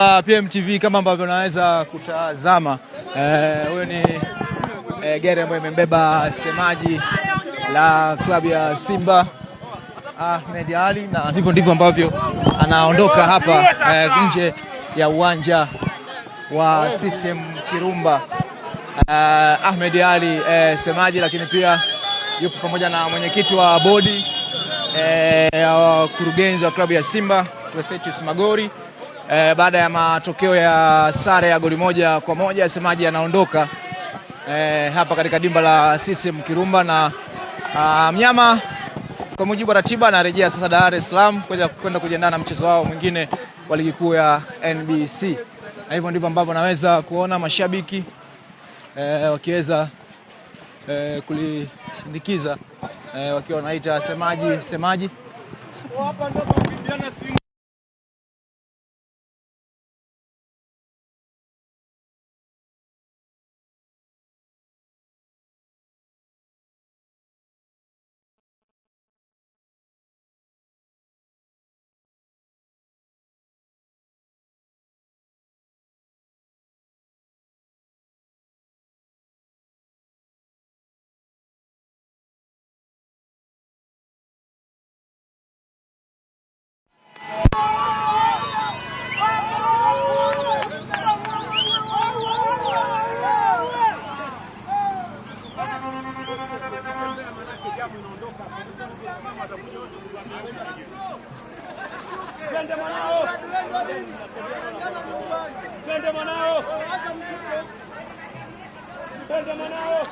PMTV kama ambavyo unaweza kutazama, huyo ni gari ambayo imembeba semaji la klabu ya Simba Ahmed Ally, na hivyo ndivyo ambavyo anaondoka hapa nje ya uwanja wa CCM Kirumba. Ahmed Ally semaji, lakini pia yupo pamoja na mwenyekiti wa bodi ya kurugenzi wa klabu ya Simba Crescentius Magori. Baada ya matokeo ya sare ya goli 1-1, semaji anaondoka hapa katika dimba la CCM Kirumba, na mnyama kwa mujibu wa ratiba anarejea sasa Dar es Salaam kwenda kujiandaa na mchezo wao mwingine wa ligi kuu ya NBC. Na hivyo ndivyo ambavyo naweza kuona mashabiki wakiweza kulisindikiza wakiwa wanaita semaji. Twende mwanao.